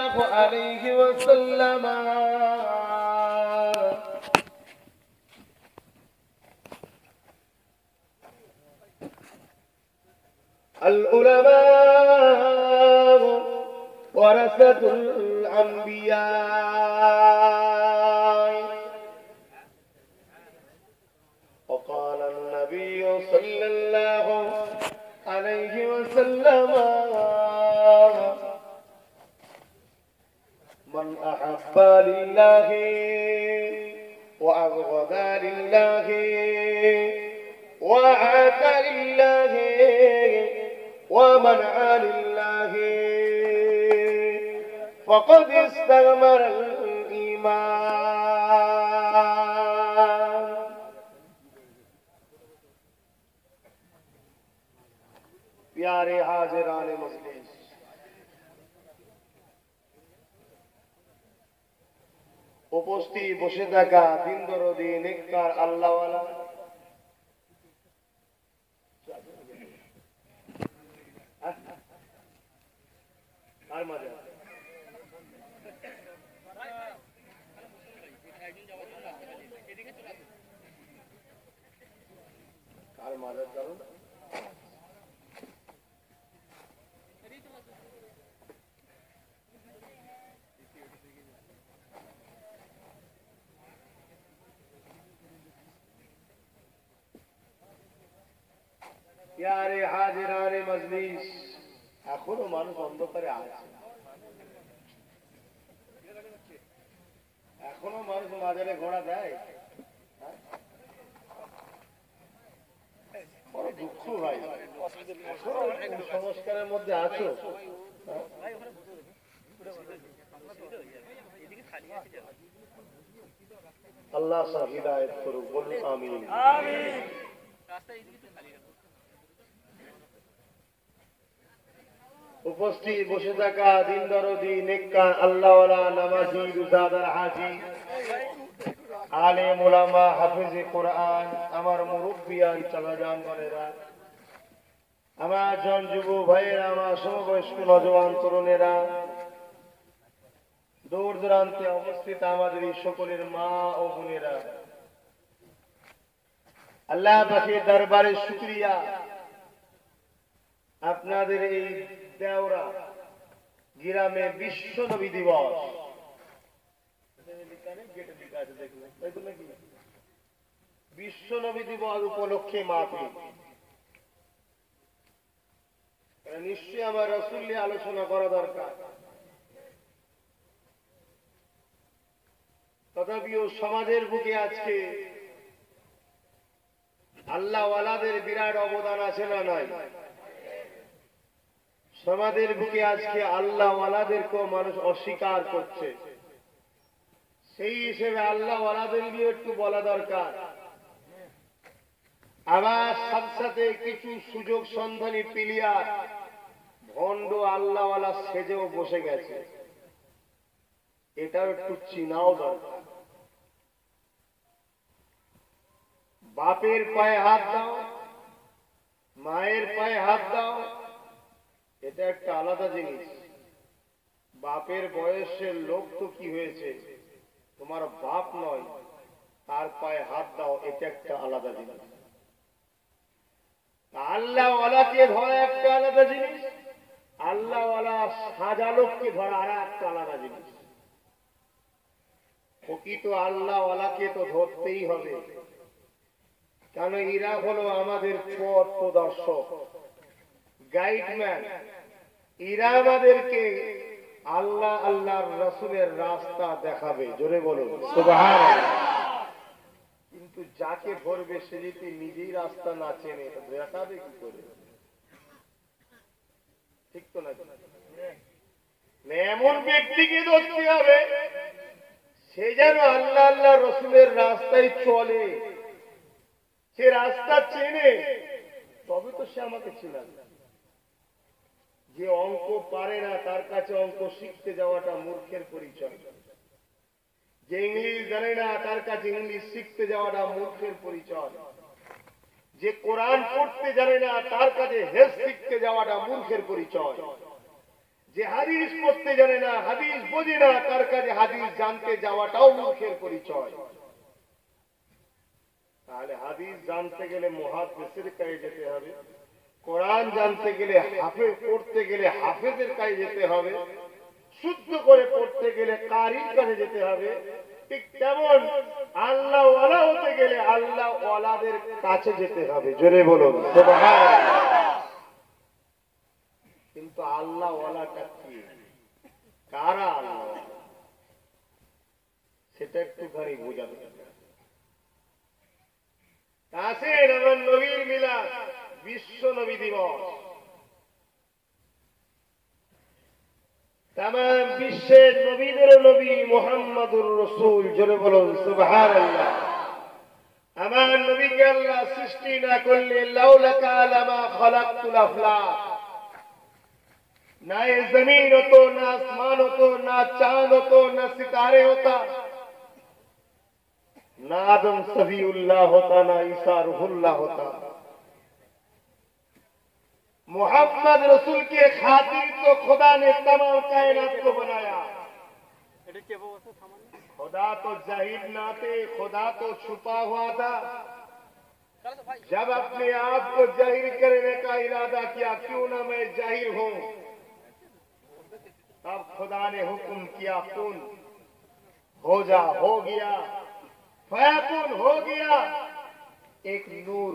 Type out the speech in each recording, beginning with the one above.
الله عليه وسلم العلماء ورثة الأنبياء وقال النبي صلى الله عليه وسلم من أحب لله وأبغض لله وعاد لله ومنع لله فقد استكمل الإيمان प्यारे हाजिरान मजलिस उपस्थित বসে থাকা দিন দরদি নেককার আল্লাহওয়ালা আর মজা আর মজা চলো प्यारे हाजिराने मजलिस এখনো মানুষ অন্ধকারে আছে এখনো মানুষ বাজারে ঘোড়া দেয় বড় দুঃখ ভাই সংস্কারের মধ্যে আছো আল্লাহ সব হিদায়াত করুক বলুন আমিন আমিন উপস্থিত বসে থাকা দিন দরদি নেককার আল্লাহওয়ালা নামাজি রোজাদার হাজী আলেম উলামা হাফেজে কোরআন আমার মুরব্বিয়ান চাচাজান বোনেরা আমার জন যুব ভাইয়েরা আমার সমবয়স্ক নওজোয়ান তরুণেরা দূর দূরান্তে অবস্থিত আমাদের এই সকলের মা ও বোনেরা আল্লাহ পাকের দরবারে শুকরিয়া আপনাদের এই দেওরা গ্রামে বিশ্ব নবী দিবস বিশ্ব নবী দিবস উপলক্ষে মাহফিল নিশ্চয়ই আমার রাসূল নিয়ে আলোচনা করা দরকার তথাপিও সমাজের বুকে আজকে আল্লাহ ওয়ালাদের বিরাট অবদান আছে না নাই সমাজের বুকে আজকে আল্লাহ ওয়ালাদেরকেও মানুষ অস্বীকার করছে সেই হিসেবে আল্লাহ ওয়ালাদের নিয়ে একটু বলা দরকার আবার সাথে কিছু সুযোগ সন্ধানী প্লেয়ার ভণ্ড আল্লাহ ওয়ালা সেজেও বসে গেছে এটাও একটু চিনাও দরকার বাপের পায়ে হাত দাও মায়ের পায়ে হাত দাও এটা একটা আলাদা জিনিস বাপের বয়সের লোক তো কি হয়েছে তোমার বাপ নয় তার পায়ে হাত দাও এটা একটা আলাদা জিনিস আল্লাহ ওয়ালাকে ধরা একটা আলাদা জিনিস আল্লাহ ওয়ালা সাজালোককে ধরা আর একটা আলাদা জিনিস প্রকৃত আল্লাহ ওয়ালাকে তো ধরতেই হবে কারণ এরা হলো আমাদের পথ প্রদর্শক গাইডম্যান এরা আমাদেরকে আল্লাহ আল্লাহর রাসূলের রাস্তা দেখাবে জোরে বলুন সুবহানাল্লাহ কিন্তু যাকে ধরবে সে যদি নিজেই রাস্তা না চেনে দেখাবে কি করে ঠিক তো না এমন ব্যক্তিকে ধরতে হবে সে যেন আল্লাহ আল্লাহ রাসূলের রাস্তায় চলে সে রাস্তা চেনে তবে তো সে আমাকে চিনাবে যে অঙ্ক পারে না তার কাছে অঙ্ক শিখতে যাওয়াটা মূর্খের পরিচয় যে ইংলিশ জানে না তার কাছে ইংলিশ শিখতে যাওয়াটা মূর্খের পরিচয় যে কোরআন পড়তে জানে না তার কাছে হেফজ শিখতে যাওয়াটা মূর্খের পরিচয় যে হাদিস পড়তে জানে না, হাদিস বোঝে না, তার কাছে হাদিস জানতে যাওয়াটাও মূর্খের পরিচয়। তাহলে হাদিস জানতে গেলে মুহাদ্দিসের কাছে যেতে হবে, কোরআন জানতে গেলে হাফেজ, পড়তে গেলে হাফেজের কাছে যেতে হবে, শুদ্ধ করে পড়তে গেলে কারির কাছে যেতে হবে। ঠিক তেমন আল্লাহ ওয়ালা হতে গেলে আল্লাহ ওয়ালাদের কাছে যেতে হবে। জোরে বলুন সুবহানাল্লাহ। কিন্তু আল্লাহ ওয়ালাটা কি, কারা আল্লাহ, সেটা একটুখানি বোঝাতে হবে। আসেন আমার নবীর মিলাদ, বিশ্ব নবী দিবস, তাম বিশ্বের নবীদের নবী মুহাম্মদুর রাসূল। জোরে বলুন সুবহানাল্লাহ। আমার নবীকে আল্লাহ সৃষ্টি না করলে লাউলাকা লামা খালাকতুল আফলাক, না ये जमीन হতো, না আসমান হতো, না চাঁদ হতো, না सितारे होता, ना आदम सफीउल्लाह होता, ना ईसा रूहुल्लाह होता। मोहम्मद रसूल के खातिर तो खुदा ने तमाम कायनात को बनाया। खुदा तो जाहिर ना थे, खुदा तो छुपा हुआ था। जब अपने आप को जाहिर करने का इरादा किया, क्यों ना मैं जाहिर हूं, तब खुदा ने हुक्म किया कुन हो जा, हो गया, फयकुन हो गया। एक नूर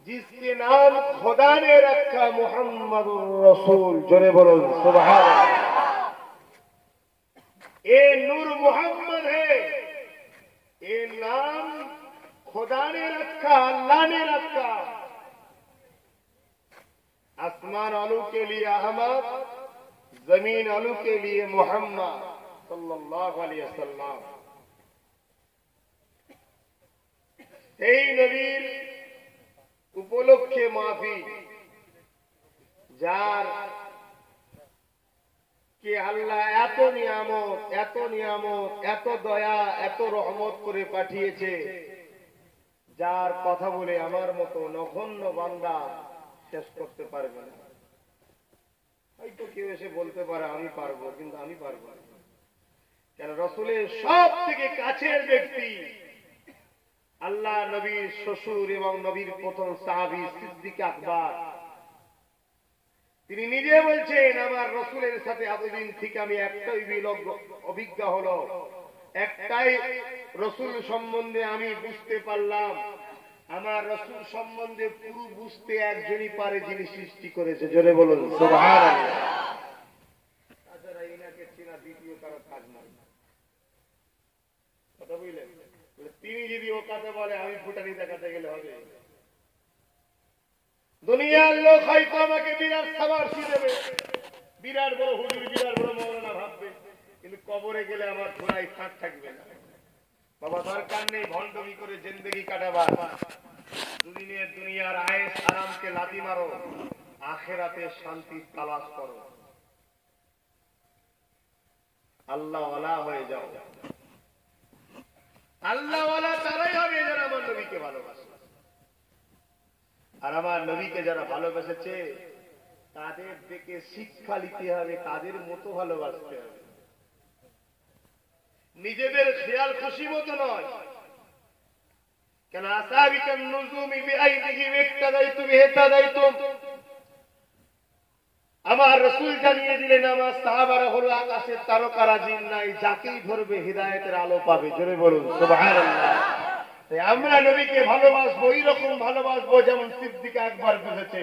जिसके नाम खुदा ने रखा मुहम्मदुर रसूल। जोरे बोलो सुबहानअल्लाह। ये नूर मोहम्मद है, ये नाम खुदा ने रखा, अल्लाह ने रखा। आसमान आलू के लिए अहमद, जमीन आलू के लिए मोहम्मद सल्लल्लाहु अलैहि वसल्लम। এই নবীর উপলক্ষে মাহফি, যার কে আল্লাহ এত নিয়ামত, এত নিয়ামত, এত দয়া, এত রহমত করে পাঠিয়েছে, যার কথা বলে আমার মতো নগণ্য বান্দা শেষ করতে পারবে না। হয়তো কেউ এসে বলতে পারে আমি পারবো, কিন্তু আমি পারবো না। কেন, রাসূলের সব থেকে কাছের ব্যক্তি আল্লাহ নবীর শ্বশুর এবং নবীর প্রথম সাহাবী সিদ্দিক আকবর, তিনি নিজে বলছেন আমার রাসূলের সাথে এতদিন থেকে আমি একটাই অভিজ্ঞতা হলো, একটাই রাসূল সম্বন্ধে আমি বুঝতে পারলাম, আমার রাসূল সম্বন্ধে পুরো বুঝতে একজনই পারে, যিনি সৃষ্টি করেছে। জোরে বলুন সুবহানাল্লাহ। তাছাড়া ইনাকে চেনা দ্বিতীয় কারো কাজ নয়। কথা বুঝলেন? তিনি যদি ও কথা বলে আমি ফুটানি দেখাতে গেলে হবে? দুনিয়ার লোক হয়তো আমাকে বিরাট সাবারসি দেবে, বিরাট বড় হুজুর, বিরাট বড় মাওলানা ভাববে, কিন্তু কবরে গেলে আমার ঘোড়ায় ফাঁক থাকবে না। বাবা দরকার নেই ভণ্ডমি করে জিন্দেগি কাটাবার। দুদিনের দুনিয়ার আয়েশ আরামকে লাথি মারো, আখেরাতে শান্তি তালাশ করো, আল্লাহ ওয়ালা হয়ে যাও। আল্লাহ ওয়ালা তারাই হবে যারা আমার নবীকে ভালোবাসে। আর আমার নবীকে যারা ভালোবেসেছে তাদের থেকে শিক্ষা নিতে হবে, তাদের মতো ভালোবাসতে হবে, নিজেদের খেয়াল খুশি মতো নয়। কেন আসাবিকান নুজুমি বিআইদিহি ইক্তাদাইতু বিহিতাদাইতুম, আমার রাসূল জানিয়ে দিলেন আমার সাহাবারা হলো আকাশের তারকারাজি নাই, যাকেই ধরবে হিদায়াতের আলো পাবে। জোরে বলুন সুবহানাল্লাহ। তাই আমরা নবীকে ভালোবাসবো, ওই রকম ভালোবাসবো যেমন সিদ্দিক আকবর বুঝেছে।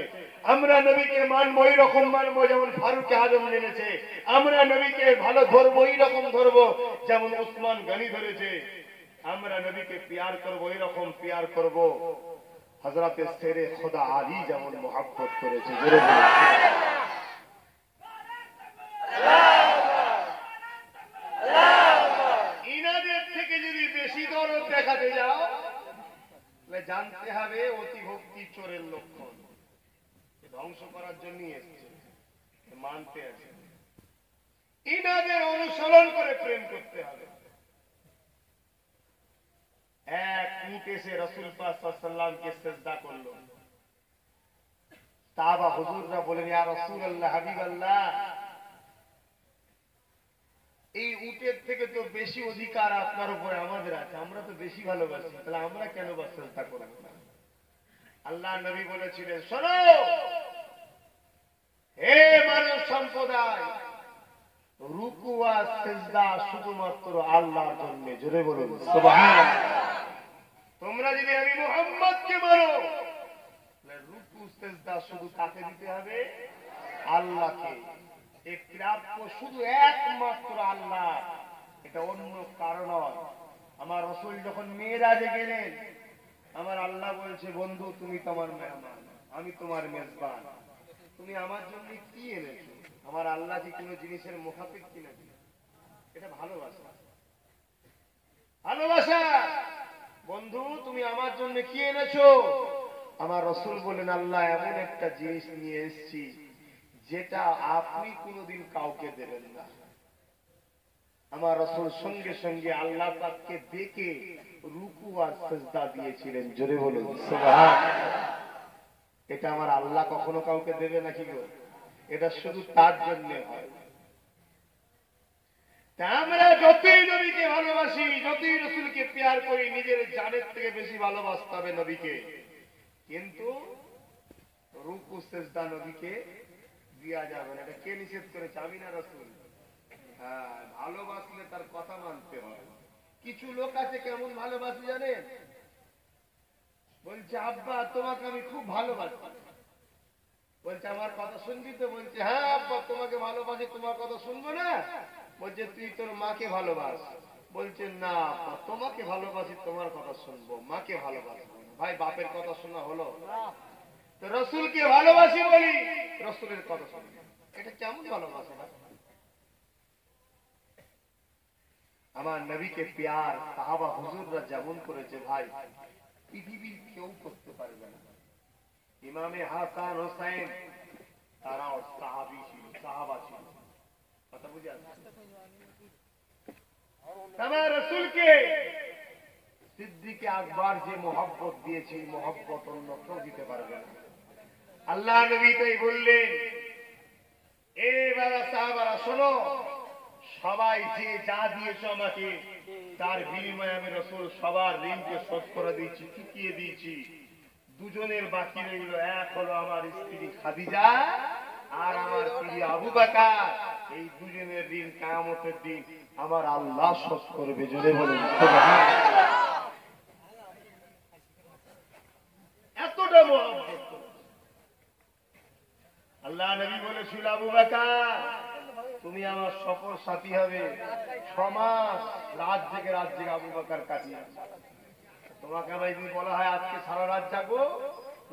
আমরা নবীকে মানবো, ওই রকম মানবো যেমন ফারুক আজম মেনেছে। আমরা নবীকে ভালো ধরবো, ওই রকম ধরবো যেমন উসমান গনি ধরেছে। আমরা নবীকে প্যার করবো, ওই রকম প্যার করবো হযরতে শেরে খোদা আলী যেমন মোহাব্বত করেছে। জোরে বলুন ইনাদের থেকে যদি বেশি দরদ দেখাতে যাও তাহলে জানতে হবে অতি ভক্তি চোরের লক্ষণ, ধ্বংস করার জন্য এসেছে, মানতে আছে। ইনাদের অনুসরণ করে প্রেম করতে হবে। এক উট এসে রাসূল পাক সাল্লাল্লাহু আলাইহি ওয়াসাল্লামকে সিজদা করলো। সাহাবা হুজুররা বলেন ইয়া রাসূলুল্লাহ, হাবিবাল্লাহ, উটের থেকে তো বেশি অধিকার আপনার উপরে আমাদের আছে, আমরা তো বেশি ভালোবাসি, তাহলে আমরা কেন বা চিন্তা করব না? আল্লাহ নবী বলেছিলেন, শোনো হে মানব সম্প্রদায়, রুকু আর সিজদা শুধুমাত্র আল্লাহর জন্য। জোরে বলুন সুবহানাল্লাহ। তোমরা যদি আমি মুহাম্মদকে মানো, রুকু সিজদা শুধু কাকে দিতে হবে? আল্লাহকে। এই প্রাপ্য শুধু একমাত্র আল্লাহ, এটা অন্য কারণ নয়। আমার রাসূল যখন মেরাজে গেলেন, আমার আল্লাহ বলছে, বন্ধু তুমি তোমার মেহমান, আমি তোমার মেজবান, তুমি আমার জন্য কি এনেছো? আমার আল্লাহ কি কোনো জিনিসের মুখাপেক কিনা? এটা ভালোবাসা। ভালোবাসা। বন্ধু তুমি আমার জন্য কি এনেছো? আমার রাসূল বলেন, আল্লাহ এমন একটা জিনিস নিয়ে এসেছি যেটা আপনি কোনোদিন কাউকে দেবেন না। আমার রাসূল সঙ্গে সঙ্গে আল্লাহ পাককে দেখে রুকু আর সিজদা দিয়েছিলেন। জোরে বলুন সুবহানাল্লাহ। এটা আমার আল্লাহ কখনো কাউকে দেবে নাকি গো? এটা শুধু তার জন্য হয়। আমরা যতই নবীকে ভালোবাসি, যতই রাসূলকে প্যার করি, নিজের জানের থেকে বেশি ভালোবাসতে হবে নবীকে। কিন্তু রুকু সিজদা নবীকে দেয়া যাবে না। এটা কে নিষেধ করেছে? আমি না রাসূল? হ্যাঁ, ভালোবাসলে তার কথা মানতে হয়। কিছু লোক আছে কেমন ভালোবাসি জানেন? বলছে, আব্বা তোমাকে আমি খুব ভালোবাসি। বলছে, আমার কথা শুনবি তো? বলছে, হ্যাঁ আব্বা তোমাকে ভালোবাসি, তোমার কথা শুনবো না? বলছে, তুই তোর মাকে ভালোবাস। বলছে, না আব্বা তোমাকে ভালোবাসি, তোমার কথা শুনবো, মাকে ভালোবাসবো না। ভাই বাপের কথা শোনা হলো? তো রাসূলকে ভালোবাসি বলি, রাসূলের কথা শুনি, এটা কেমন ভালোবাসা? আমার নবীকে প্যার সাহাবা হুজুররা যেমন করেছে, ভাই পৃথিবীর কেউ করতে পারবে না। ইমামে হাসান হোসেন তারাও সাহাবী ছিল, সাহাবা ছিল। কথা বুঝে আসছে? আমার রাসূলকে সিদ্দিকে আকবর যে মহব্বত দিয়েছে, মহব্বত অন্য কেউ দিতে পারবে না। আল্লাহ নবী তাই বললেন, এ বাবা সাহাবারা শোনো, সবাই যে যা দিয়েছে আমাকে, তার বিনিময়ে আমি রাসূল সবার ঋণকে শোধ করে দিয়েছি, চুকিয়ে দিয়েছি। দুজনের বাকি রইল, এক হলো আমার স্ত্রী খাদিজা আর আমার স্ত্রী আবু বকর। এই দুজনের ঋণ কিয়ামতের দিন আমার আল্লাহ শোধ করবে। জোরে বলুন সুবহানাল্লাহ। এতটা মহব্বত আল্লাহ নবী বলেছিল, আবু বকর তুমি আমার সফর সাথী হবে। 6 মাস রাত জেগে আবু বকর কাটিয়ে। তোমাকে আমার যদি বলা হয় আজকে সারা রাত জাগো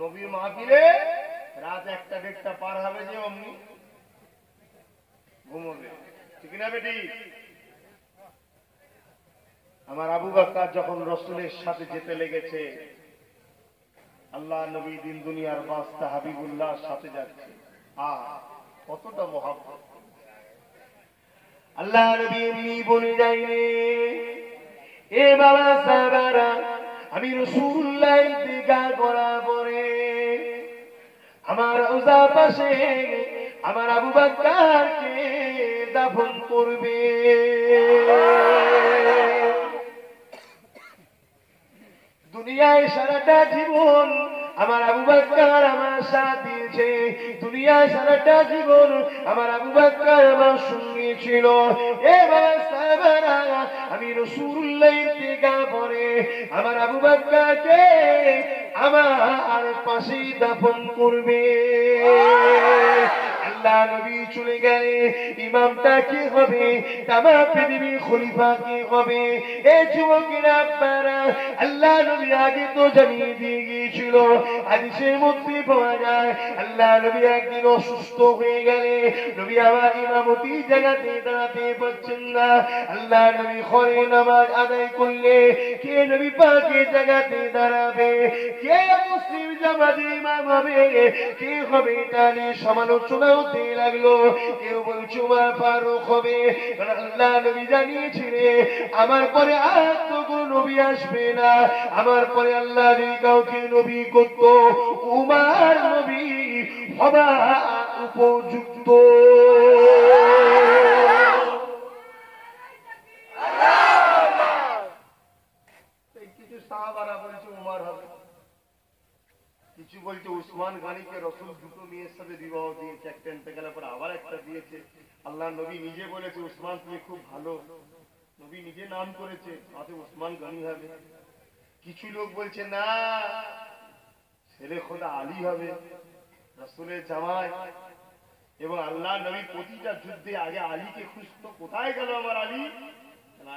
নবীর মাহফিলে, রাত 1টা 1:30টা পার হবে যে অমনি ঘুমোবে, ঠিক না বেটি? আমার আবু বকর যখন রাসূলের সাথে যেতে লেগেছে, আল্লাহ নবী দিন দুনিয়ার বাদশা হাবিবুল্লাহর সাথে যাচ্ছে, কতটা মহব্বত। আল্লাহ নবী এমনি বলে যাইলে, এ বাবা সাহাবারা, আমি রাসূলুল্লাহ ইন্তিকাল করার পরে আমার রওজা পাশে আমার আবু বকরকে দাফন করবে। দুনিয়ায় সারাটা জীবন আমার আবু বকর আমার সাথ দিয়েছে, দুনিয়ায় সারাটা জীবন আমার আবু বকর আমার সঙ্গে ছিল। এ বাবা সাহাবারা, আমি রাসূলুল্লাহ ইন্তিকাল পরে আমার আবু বকরকে আমার পাশে দাফন করবে। আল্লাহ নবী চলে গেলে ইমামটা কি হবে? তামাম পৃথিবীর খলিফা কি হবে? এই যুবকেরা আপনারা, আল্লাহ নবী আগে তো জানিয়ে দিয়ে গিয়েছিল। হাদিসের মধ্যে পাওয়া যায়, আল্লাহ নবী একদিন অসুস্থ হয়ে গেলে নবী আমার ইমামতি জায়গাতে দাঁড়াতে পারছেন না। আল্লাহ নবী ঘরে নামাজ আদায় করলে কে নবী পাকের জায়গাতে দাঁড়াবে? কে মুসলিম জামাতে ইমাম হবে? কে হবে? এটা নিয়ে সমালোচনা হতে লাগলো। কেউ বলছে ওমর ফারুক হবে। আল্লাহ নবী জানিয়েছিলেন আমার পরে আর তো কোনো নবী আসবে না, আমার পরে আল্লাহ যদি কাউকে নবী করত, উমর নবী হবার উপযুক্ত। উসমান গনিকে রাসূল দুটো মেয়ের সাথে বিবাহ দিয়েছে, একটা ইন্তেকালের পর আবার একটা দিয়েছে। আল্লাহ নবী নিজে বলেছে উসমান তুমি খুব ভালো, নবী নিজে নাম করেছে তাতে উসমান গনি হবে। কিছু লোক বলছে না, ছেলে খোদা আলী হবে, রাসূলের জামাই। এবং আল্লাহ নবী প্রতিটা যুদ্ধে আগে আলীকে খুঁজতো, কোথায় গেল আমার আলী,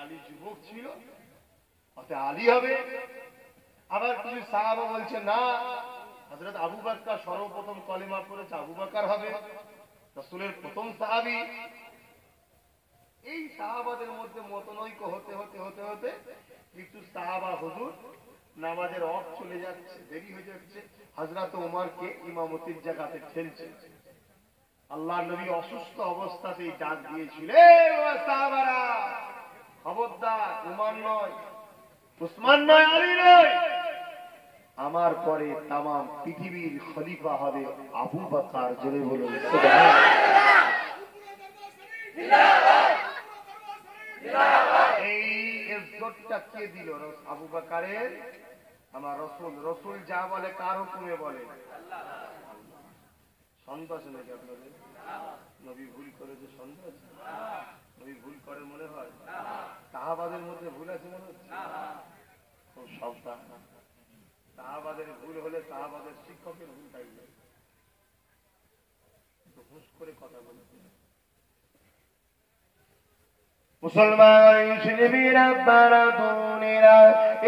আলী যুবক ছিল, অত আলী হবে। আবার কিছু সাহাবা বলছে না, হযরত আবু বকর সর্বপ্রথম কলেমা পড়েছে, আবু বকর হবে, রাসূলের প্রথম সাহাবী। এই সাহাবাদের মধ্যে মতনৈক্য হতে হতে হতে হতে কিছু সাহাবা হুজুর নামাজের ওয়াক্ত চলে যাচ্ছে, দেরি হয়ে যাচ্ছে, হযরত ওমরকে ইমামতির জায়গাতে ঠেলছে। আল্লাহ নবী অসুস্থ অবস্থাতেই ডাক দিয়েছিলেন, ও সাহাবারা খবরদার, ওমর নয়, উসমান নয়, আলী নয়, আমার পরে তামাম পৃথিবীর খলিফা হবে আবু বকর। জোরে বলুন সুবহানাল্লাহ। এই ইজ্জতটা কে দিল? আবু বকরের। আমার রাসূল, রাসূল যা বলে কার হুকুমে বলে? সন্দেহ আছে নাকি আপনাদের? নবী ভুল করেছে সন্দেহ আছে? নবী ভুল করে মনে হয়? সাহাবাদের মধ্যে ভুল আছে মনে হচ্ছে? খুব সাবধান, সাহাবাদের ভুল হলে সাহাবাদের শিক্ষকের ভুল থাকবে, হুশ করে কথা বলতে। মুসলমান ছেলেমেয়েরা, বারা বোনেরা,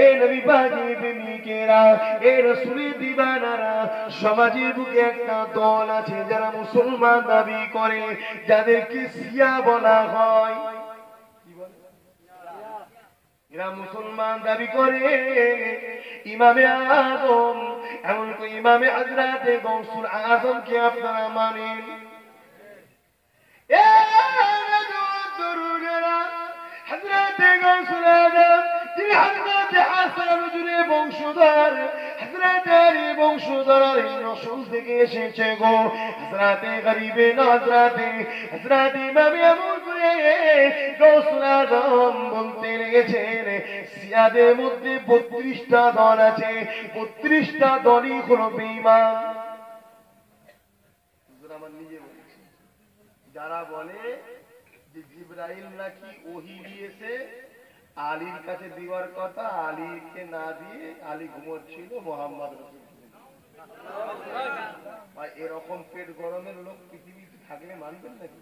এ নবী পাকের প্রেমিকেরা, এ রাসূলের দিওয়ানারা, সমাজের বুকে একটা দল আছে যারা মুসলমান দাবি করে, যাদেরকে শিয়া বলা হয়। কি বলে? এরা মুসলমান দাবি করে। ইমামে আযম, এমনকি ইমামে হযরতে গৌসুল আযমকে আপনারা মানেন? হযরতে গৌসুল আযম যিনি হযরতে হাসান হুজুরের বংশধর, হযরতে আলীর বংশধর, এই নসল থেকে এসেছে গো। হযরতে গরিবে হযরতে ইমামে এমন করে গৌসুল আযম বলতে লেগেছেন, শিয়াদের মধ্যে 32টা দল আছে, 32টা দলই হলো বেঈমান। হুজুর আমার নিজে বলছি, যারা বলে যে জিবরাইল নাকি ওহী দিয়েছে, আলীর কাছে দেওয়ার কথা, আলীকে না দিয়ে আলী ঘুমোচ্ছিল, মুহাম্মদ রাসূল। ভাই এরকম পেট গরমের লোক পৃথিবীতে থাকলে মানবেন নাকি?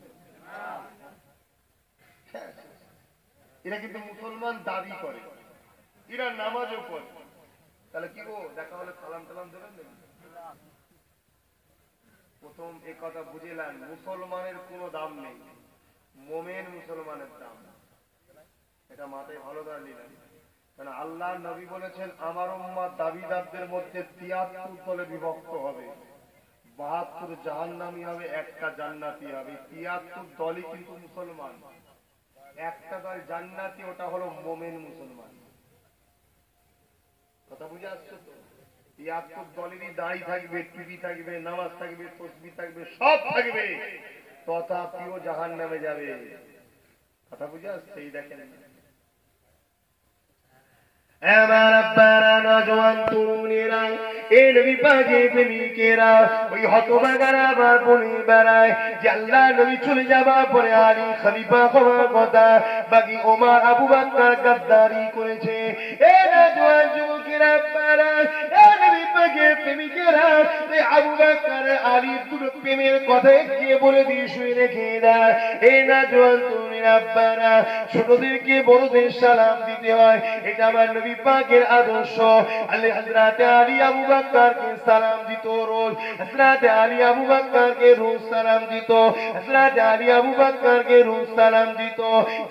এরা কিন্তু মুসলমান দাবি করে, এরা নামাজও পড়ে। তাহলে কি গো, দেখা হলে সালাম টালাম দেবেন নাকি? প্রথম এই কথা বুঝিলাম, মুসলমানের কোনো দাম নেই, মোমেন মুসলমানের দাম। এটা মাথায় ভালো করে নিলেন, কারণ আল্লাহ নবী বলেছেন আমার উম্মত দাবিদারদের মধ্যে 73 দলে বিভক্ত হবে, 72 জাহান্নামী হবে, একটা জান্নাতি হবে। 73 দলই কিন্তু মুসলমান, একটা দল জান্নাতি, ওটা হলো মোমেন মুসলমান। কথা বুঝে আসছে তো? 73 দলেরই দাড়ি থাকবে, টুপি থাকবে, নামাজ থাকবে, তাসবিহ থাকবে, সব থাকবে, তথাপিও জাহান্নামে যাবে। কথা বুঝে আসছে? এই দেখেন আমার আব্বারা, নওজোয়ান তরুণেরা, এ নবী পাকের প্রেমিকেরা, ওই হতভাগারা আবার বলে বেড়ায় যে আল্লাহ নবী চলে যাবার পরে আলী খলিফা হওয়ার কথা, বাকি ওমর আবু বকর গাদ্দারি করেছে। এ নওজোয়ান যুবকেরা, আব্বারা, এ নবী পাকের প্রেমিকেরা, এই আবু বকর আলীর দুটো প্রেমের কথা কে বলে দিয়ে শুয়ে রেখে দেয়। এ নওজোয়ান তরুণেরা, আব্বারা, ছোটদেরকে বড়দের সালাম দিতে হয়, এটা আমার নবী পাকের আদর্শ। হযরত আলী আবু বকরকে সালাম দিত রোজ, হযরত আলী আবু বকরকে রোজ সালাম দিত, হযরত আলী আবু বকরকে রোজ সালাম দিত।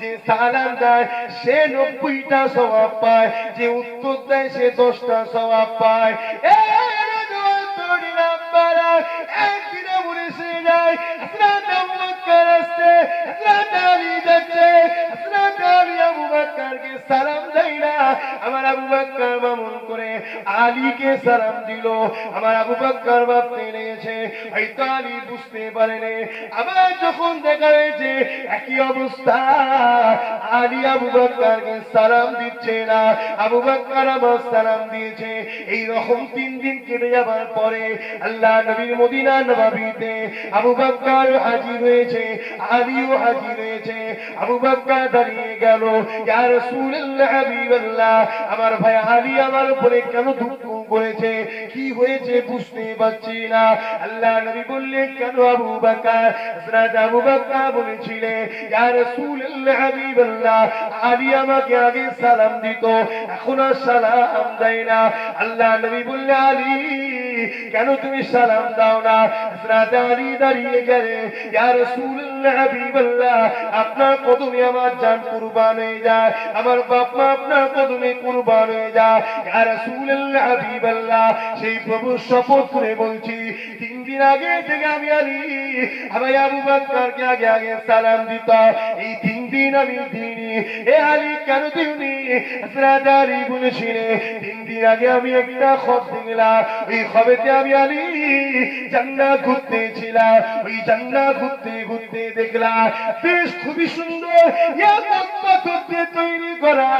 যে সালাম দেয় সে 90টা সওয়াব পায়, যে উত্তর দেয় সে 10টা সওয়াব পায়। একদিনে মনে সে যায় হযরত আবু বকর আসছে, হযরত আলী যাচ্ছে, হযরত আলী আবু বকরকে সালাম দেয় না, আমার আবু বকর মামুন করে আলীকে সালাম দিত। দিল। আমার আবু বকর ভাবতে লেগেছে হয়তো আলী বুঝতে পারেনি। আবার যখন দেখা হয়েছে একই অবস্থা, আলী আবু বকরকে সালাম দিচ্ছে না, আবু বকর আবার সালাম দিয়েছে। এই রকম 3 দিন কেটে যাবার পরে আল্লাহ নবীর মদিনা নববীতে আবু বকর হাজির হয়েছে, আলীও হাজির হয়েছে। আবু বকর দাঁড়িয়ে গেল, ইয়া রাসূলুল্লাহ হাবিবাল্লাহ, আমার ভাই আলী আমার উপরে কেন দুঃখ করেছে, কি হয়েছে বুঝতে পারছি না। আল্লাহ নবী বললেন, কেন আবু বকর? হযরত আবু বকর বলেছিলেন, ইয়া রাসূলুল্লাহ হাবিবাল্লাহ, আলী আমাকে আগে সালাম দিত, এখন আর সালাম দেয় না। আল্লাহ নবী বললেন, আলী কেন তুমি সালাম দাও না? হযরত আলী দাঁড়িয়ে গেলেন, ইয়া রাসূলুল্লাহ হাবিবাল্লাহ, আপনার কদমে আমার জান কুরবান হয়ে যায়, আমার বাপ মা আপনার কদমে কুরবান হয়ে যায়। ইয়া রাসূলুল্লাহ হাবিবাল্লাহ, সেই প্রভুর শপথ করে বলছি, 3 দিন আগে থেকে আমি আলী আমি আবু বকরকে আগে আগে সালাম দিত, এই 3 দিন আমি দিইনি। এ আলী কেন দিওনি? হযরত আলী বলেছিলেন, 3 দিন আগে আমি একটা খব দেখলাম, ওই খবেতে আমি আলী জান্নাত ঘুরতেছিলাম, ওই জান্নাত ঘুরতে ঘুরতে দেখলাম বেশ খুবই সুন্দর ইয়াকুত পাথর দিয়ে তৈরি করা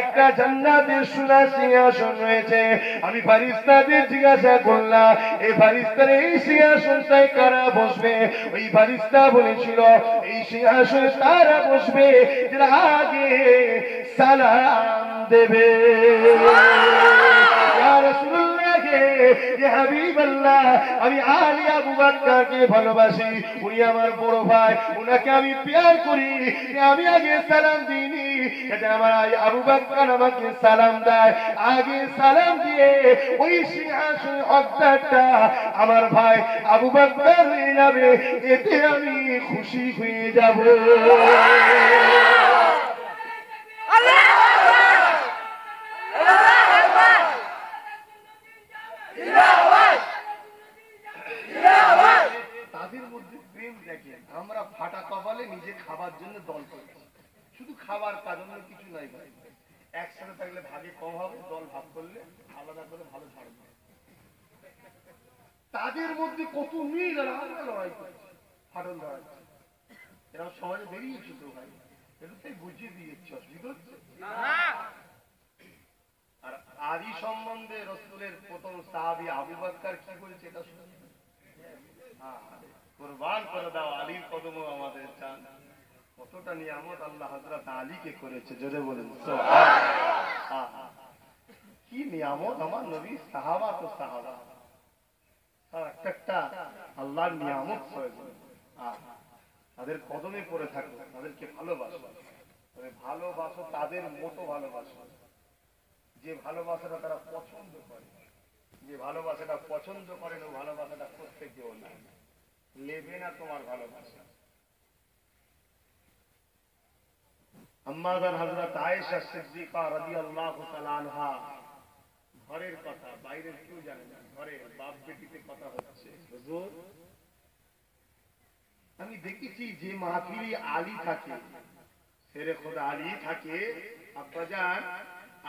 একটা জান্নাতের সোনার সিংহাসন রয়েছে। আমি ফেরেশতাদের জিজ্ঞাসা করলাম, এই ফেরেশতার এই সিংহাসনটায় কারা বসবে? ওই ফেরেশতা বলেছিল, এই সিংহাসনে তারা বসবে যারা আগে সালাম দেবে। ইয়া রাসূলুল্লাহ, ইয়া হাবিবাল্লাহ, আমি আলী আবু বকরকে ভালোবাসি, উনি আমার বড় ভাই, উনাকে আমি প্যার করি, আমি আগে সালাম দিইনি, এটা আমার আবু বকর আমাকে সালাম দেয়, আগে সালাম দিয়ে ওই সিংহাসন হকদারটা আমার ভাই আবু বকর হয়ে যাবে, এতে আমি খুশি হয়ে যাব। তাদের মধ্যে প্রেম দেখেন, আমরা ফাটা কপালে নিজে খাবার জন্য দল করি, শুধু খাবার কারণে কিছু নাই ভাই। একসাথে থাকলে ভাগে কম হবে, দল ভাগ করলে আলাদা করে ভালো ছাড়বে। তাদের মধ্যে কত মিল আর আমরা লড়াই করছি, ফাটল ধরাচ্ছি। এরা সমাজে বেরিয়েছে তো ভাই, এটা তাই বুঝিয়ে দিয়েছি, অসুবিধা হচ্ছে না। আর আলী সম্বন্ধে রাসূলের প্রথম সাহাবী আবু বকর কি বলেছে এটা শুনুন। কুরবান করে দাও আলীর কদমে আমাদের চান। কতটা নিয়ামত আল্লাহ হযরত আলীকে করেছে, জোরে বলেন সুবহানাল্লাহ। কি নিয়ামত আমার নবী, সাহাবা তো সাহাবা, একটা আল্লাহর নিয়ামত হয়েছে। তাদের কদমে পড়ে থাকো, তাদেরকে ভালোবাসো, ভালোবাসো তাদের মতো ভালোবাসো যে ভালোবাসাটা তারা পছন্দ করে, যে ভালোবাসাটা পছন্দ করেন ও ভালোবাসাটা করতে কেউ না, লেবে না তোমার ভালোবাসা। আম্মা জান হযরত আয়েশা সিদ্দিকা রাদিয়াল্লাহু তাআলা আনহা, ঘরের কথা বাইরের কেউ জানে না, ঘরে বাপ বেটিতে কথা হচ্ছে, হুজুর আমি দেখেছি যে মাহফিলে আলী থাকে, শেরে খোদা আলী থাকে, আব্বাজান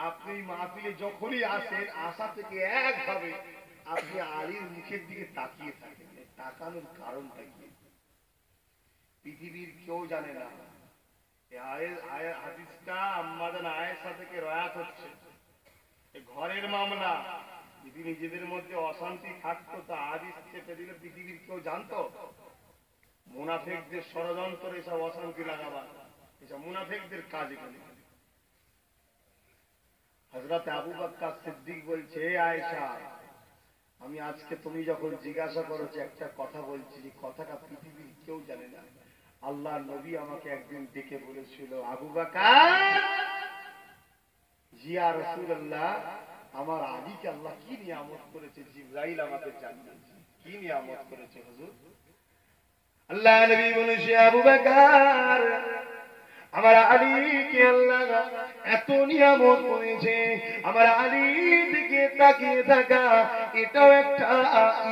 আপনি মাহফিলে যখনই আসেন, আসা থেকে একভাবে আপনি আলীর মুখের দিকে তাকিয়ে থাকেন। তাকানোর কারণটা কি? পৃথিবীর কেউ জানে না। হাদিসটা আম্মা জান আয়েশা থেকে রয়াত হচ্ছে, ঘরের মামলা, যদি নিজেদের মধ্যে অশান্তি থাকতো তা হাদিস চেপে দিলে পৃথিবীর কেউ জানতো? মুনাফিকদের ষড়যন্ত্র, এসব অশান্তি লাগাবার, এসব মুনাফিকদের কাজ। এখানে হযরত আবু বকর সিদ্দিক বলছে, আয়েশা আমি আজকে তুমি যখন জিজ্ঞাসা করেছো একটা কথা বলছি, যে কথাটা পৃথিবীর কেউ জানে না। আল্লাহ নবী আমাকে একদিন ডেকে বলেছিল, আবু বকর, ইয়া রাসূলুল্লাহ, আমার আলীকে আল্লাহ কি নিয়ামত করেছে, জিবরাইল আমাকে জানিয়েছে কি নিয়ামত করেছে হুজুর। আল্লাহ নবী বলেছে, আবু বকর, আমার আলীকে আল্লাহ এত নিয়ামত করেছে, আমার আলীর দিকে তাকিয়ে থাকা এটাও একটা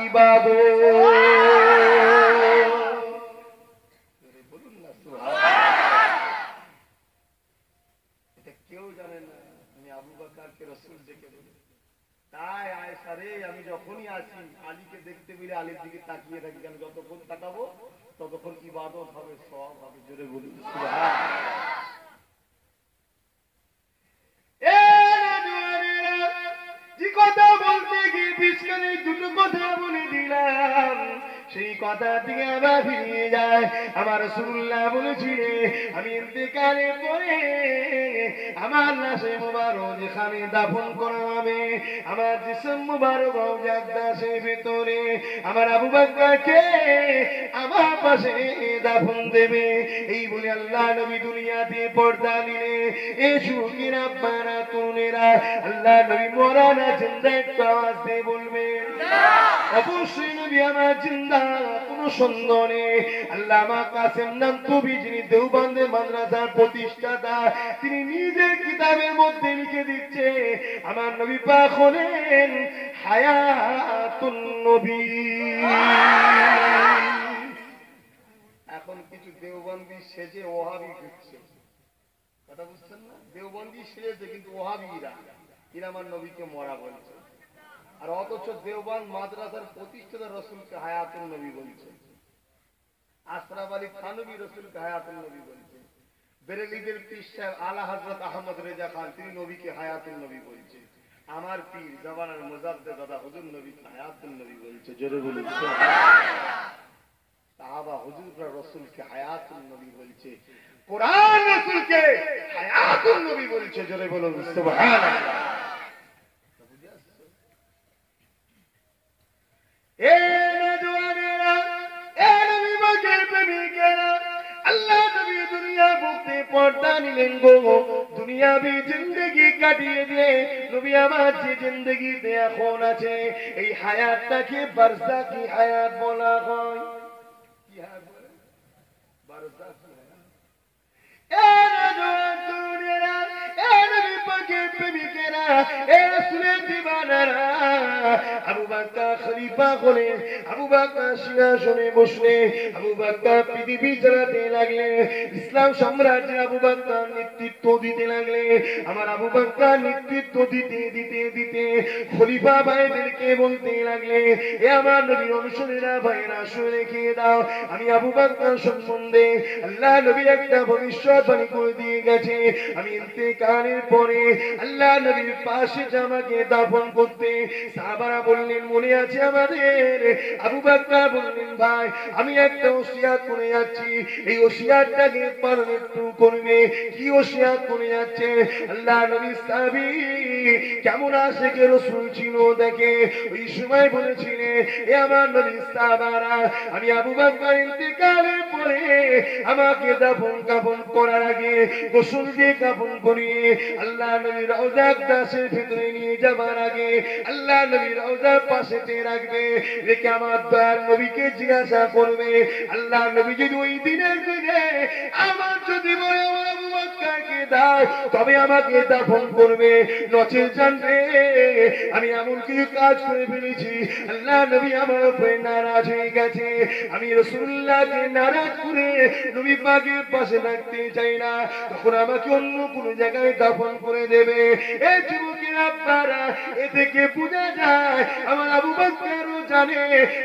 ইবাদত। বলুন না সুবহানাল্লাহ। এটা কেউ জানে না, আমি আবু বকরকে রাসূল ডেকে বলি, তাই আয়েশা রে, আমি যখনই আসি আলীকে দেখতে পেলে আলীর দিকে তাকিয়ে থাকি, কেন যতক্ষণ তাকাবো ততক্ষণ ইবাদত হবে, সওয়াব হবে। জোরে বলুন সুবহানাল্লাহ। যে কথা বলতে গিয়ে পিছনে দুটো কথা বলে দিলাম, সেই কথা থেকে আবার ফিরিয়ে যায়। আমার রাসূলুল্লাহ বলেছিলেন, আমি ইন্তেকালের পরে আমার লাশে মুবারক যেখানে দাফন করা হবে, আমার জিসম মুবারক জাদ্দাসের ভিতরে আমার আবু বকরকে আমার পাশে দাফন দেবে। এই বলে আল্লাহ নবী দুনিয়াতে পর্দা নিলে এই সুখীর আব্বারা তরুণেরা আল্লাহ নবী মরানা জিন্দা একটু আওয়াজ দিয়ে বলবেন অবশ্যই নবী আমার জিন্দা, কোনো সন্দেহ নেই। আল্লামা কাসেম নানতুবি যিনি দেওবন্দের মাদ্রাসার প্রতিষ্ঠাতা, তিনি নিজের কিতাবের মধ্যে লিখে দিচ্ছে আমার নবী পাক হলেন হায়াতুন নবী। এখন কিছু দেওবন্দি সেজে ওহাবি ঘুরছে, কথা বুঝছেন না? দেওবন্দি সেজেছে কিন্তু ওহাবিরা এরা আমার নবীকে মরা বলছে, আর অথচ দেওবন্দ মাদ্রাসার প্রতিষ্ঠাতা রসুলকে হায়াতুন নবী বলছে। আশরাফ আলী থানভী রসুলকে হায়াতুন নবী বলছে। বেরেলিদের পীর সাহেব আলা হযরত আহমদ রেজা খান তিনি নবীকে হায়াতুন নবী বলছে। আমার পীর জামানার মুজাদ্দেদ দাদা হুজুর নবীকে হায়াতুন নবী বলছে। জোরে বলুন সুবহানাল্লাহ। সাহাবা হুজুররা রসুলকে হায়াতুন নবী বলছে, কোরআন রসুলকে হায়াতুন নবী বলছে। জোরে বলুন সুবহানাল্লাহ। আল্লাহ নবী দুনিয়া ভুগতে পর্দা নিলেন গো, দুনিয়াবি জিন্দেগি কাটিয়ে দিয়ে নবী আমার যে জিন্দেগিতে এখন আছে এই হায়াতটাকে বারজাকি হায়াত বলা হয়। কি হায়াত বলে? বারজাকি হায়াত। আবু বকর খলিফা হলেন, আবু বকর সিংহাসনে বসলে, আবু বকর পৃথিবী চালাতে লাগলে, ইসলাম সাম্রাজ্যে আবু বকর নেতৃত্ব দিতে লাগলে। আমার আবু বকর নেতৃত্ব দিতে দিতে দিতে খলিফা ভাইদেরকে বলতে লাগলে, এ আমার নবীর অনুসারীরা ভাইরা শুনে রেখে দাও, আমি আবু বকর সম্বন্ধে আল্লাহ নবী একটা ভবিষ্যৎবাণী করে দিয়ে গেছে, আমি ইন্তেকালের পরে আল্লাহ নবীর পাশে আমাকে দাফন করতে। সাহাবারা বললেন মনে আছে আমাদের? আবু বকর বললেন ভাই আমি একটা ওসিয়াত করে যাচ্ছি, এই ওসিয়াতটাকে পালন একটু করবে। কি ওসিয়াত করে যাচ্ছে? আল্লাহ নবী সাহাবী কেমন আশিকে রাসূল ছিল দেখে ওই সময় বলেছিলেন, এ আমার নবী সাহাবারা, আমি আবু বকর ইন্তেকালের পরে আমাকে দাফন কাফন করার আগে গোসল দিয়ে কাফন করিয়ে আল্লাহ নবী রওজা দাসের ভিতরে নিয়ে যাবার আগে আল্লাহ নবী রওজার পাশেতে রাখবে, রেখে আমার দয়ার নবীকে জিজ্ঞাসা করবে, আল্লাহ নবী যদি ওই দিনের দিনে আমার যদি বলে আবু বকরকে দাও তবে আমাকে দাফন করবে, নচেত জানবে আমি এমন কিছু কাজ করে ফেলেছি, আল্লাহ নবী আমার উপরে নারাজ হয়ে গেছে, আমি রাসূলুল্লাহকে নারাজ করে নবী পাকের পাশে রাখতে চাই না, তখন আমাকে অন্য কোন জায়গায় দাফন করে দেবে। এই যুবকের আব্বারা এ থেকে বোঝা যায় আমার আবু বকরও জানে